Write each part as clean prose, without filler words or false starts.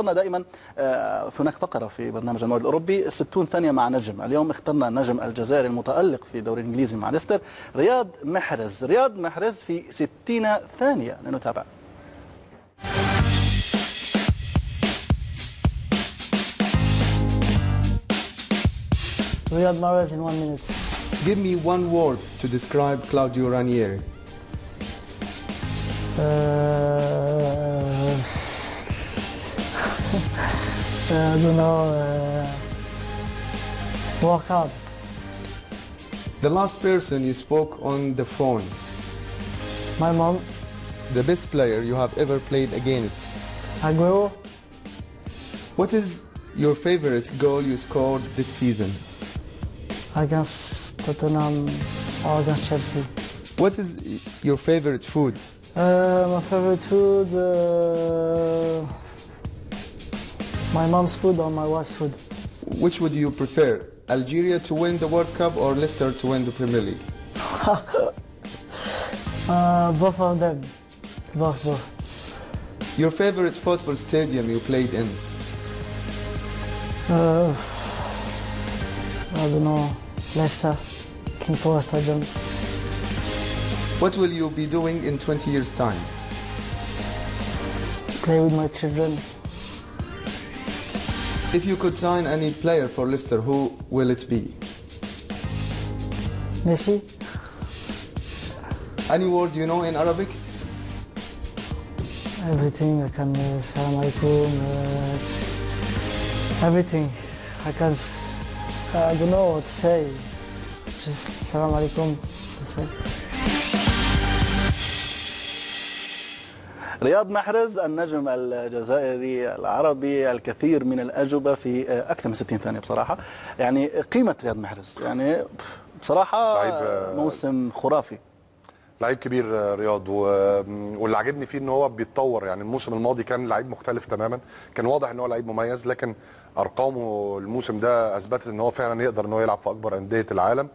اخترنا دائما هناك فقرة في برنامج الموعد الأوروبي 60 ثانية مع نجم. اليوم اخترنا النجم الجزائري المتألق في الدوري الإنجليزي مع ليستر رياض محرز. رياض محرز في 60 ثانية، لنتابع. Riyad Mahrez in 1 minute. Give me one word to describe Claudio Ranieri. I don't know. Work hard. The last person you spoke on the phone. My mom. The best player you have ever played against. Aguero. What is your favorite goal you scored this season? Against Tottenham or against Chelsea. What is your favorite food? My favorite food. My mom's food or my wife's food. Which would you prefer? Algeria to win the World Cup or Leicester to win the Premier League? Both of them. Both. Your favorite football stadium you played in? I don't know. Leicester. King Power Stadium. What will you be doing in 20 years' time? Play with my children. If you could sign any player for Leicester, who will it be? Messi. Any word you know in Arabic? Everything. I can salam alaikum. Everything. I can. I don't know what to say. Just salam alaikum. That's it. رياض محرز النجم الجزائري العربي، الكثير من الأجوبة في أكثر من 60 ثانية بصراحة. يعني قيمة رياض محرز يعني بصراحة موسم خرافي. لعيب كبير رياض، واللي عجبني فيه ان هو بيتطور. يعني الموسم الماضي كان لعيب مختلف تماما، كان واضح ان هو لعيب مميز، لكن ارقامه الموسم ده اثبتت ان هو فعلا يقدر ان هو يلعب في اكبر انديه العالم.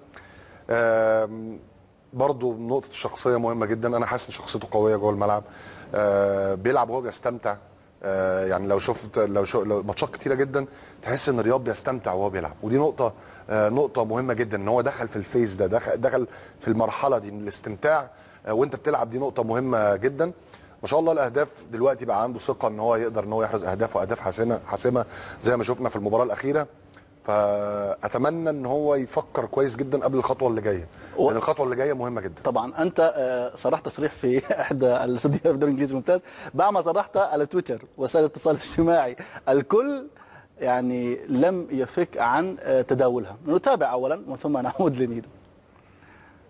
برضه نقطه الشخصيه مهمه جدا، انا حاسس ان شخصيته قويه جوه الملعب. بيلعب وهو بيستمتع. يعني لو ماتشات كتيره جدا تحس ان رياض بيستمتع وهو بيلعب، ودي نقطه مهمه جدا، ان هو دخل في الفيز ده، دخل في المرحله دي من الاستمتاع وانت بتلعب. دي نقطه مهمه جدا. ما شاء الله الاهداف دلوقتي بقى عنده ثقه ان هو يقدر ان هو يحرز اهداف حاسمه زي ما شفنا في المباراه الاخيره. فاتمنى ان هو يفكر كويس جدا قبل الخطوه اللي جايه، لان الخطوه اللي جايه مهمه جدا. طبعا انت صرحت تصريح في احدى الاستوديوهات في الدوري الانجليزي الممتاز، بعد ما صرحت على تويتر وسائل الاتصال الاجتماعي الكل يعني لم يفك عن تداولها. نتابع اولا وثم نعود لميدو.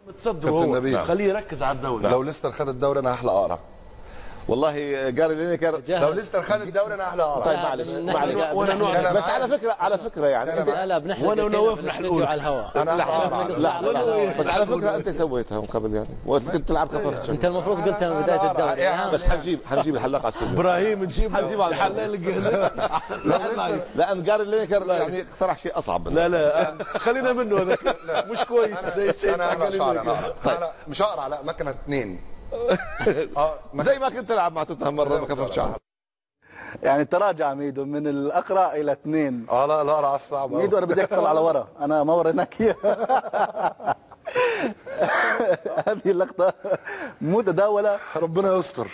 متصدر هو، خليه يركز على الدوري. لو ليستر خد الدوري انا هحلق اقرع. والله جاري لينيكر لو ليستر خد الدوري انا هحلق اقرع. طيب معلش بس على فكره يعني لا بنحلق وانا ونواف نحلق على الهواء. لا بس على فكره انت سويتها من قبل، يعني وقت كنت تلعب كفر. انت المفروض قلتها من بدايه الدوري. بس حنجيب الحلاق على السوق. ابراهيم نجيب الحلاق. لا ان جاري لينيكر يعني اقترح شيء اصعب. لا خلينا منه هذاك مش كويس. انا مش هقرع، لا مكنه 2. زي ما كنت تلعب مع توتنهام مره بكفف شعر. يعني تراجع ميدو من الاقرع الى 2. لا الاقرع الصعب. ميدو انا بدي اطلع على ورا، انا ما وريناك اياه. هذه اللقطه متداوله. ربنا يستر.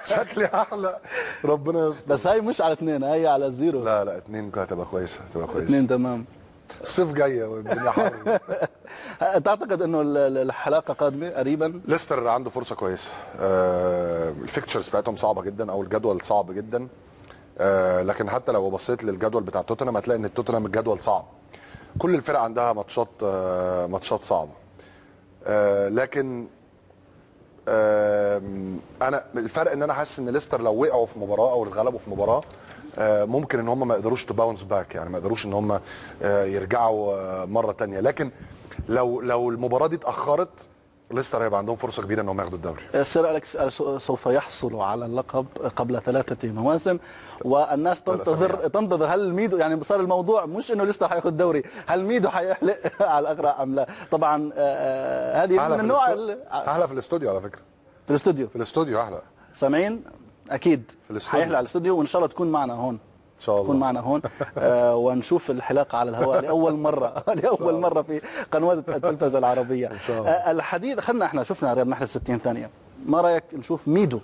شكلي احلى. ربنا يستر. بس هاي مش على 2، هاي على 0. لا 2 هتبقى كويسه. 2 تمام. الصيف جايه والدنيا حر. تعتقد انه الحلاقه قادمه قريبا؟ ليستر عنده فرصه كويسه. الفيكتشرز بتاعتهم صعبه جدا، او الجدول صعب جدا. لكن حتى لو بصيت للجدول بتاع توتنهام هتلاقي ان التوتنهام الجدول صعب. كل الفرق عندها ماتشات صعبه. لكن انا الفرق ان انا حاسس ان ليستر لو وقعوا في مباراه او اتغلبوا في مباراه ممكن ان هم ما يقدروش تباونس باك، يعني ما يقدروش ان هم يرجعوا مره ثانيه. لكن لو المباراه دي اتاخرت ليستر هيبقى عندهم فرصه كبيره انهم ياخدوا الدوري. السير أليكس سوف يحصلوا على اللقب قبل 3 مواسم، والناس تنتظر هل ميدو، يعني صار الموضوع مش انه ليستر حياخذ الدوري، هل ميدو حيحلق على الاقرع ام لا؟ طبعا هذه من النوع احلى في الاستوديو على فكره. في الاستوديو احلى. سامعين؟ اكيد في الاستوديو. هيحلى على الاستوديو، وان شاء الله تكون معنا هون. ان شاء الله تكون معنا هون ونشوف الحلاقه على الهواء لاول مره لاول مره في قنوات التلفزه العربيه. إن شاء الله. الحديث اخذنا، احنا شفنا رياض محلب 60 ثانيه، ما رايك نشوف ميدو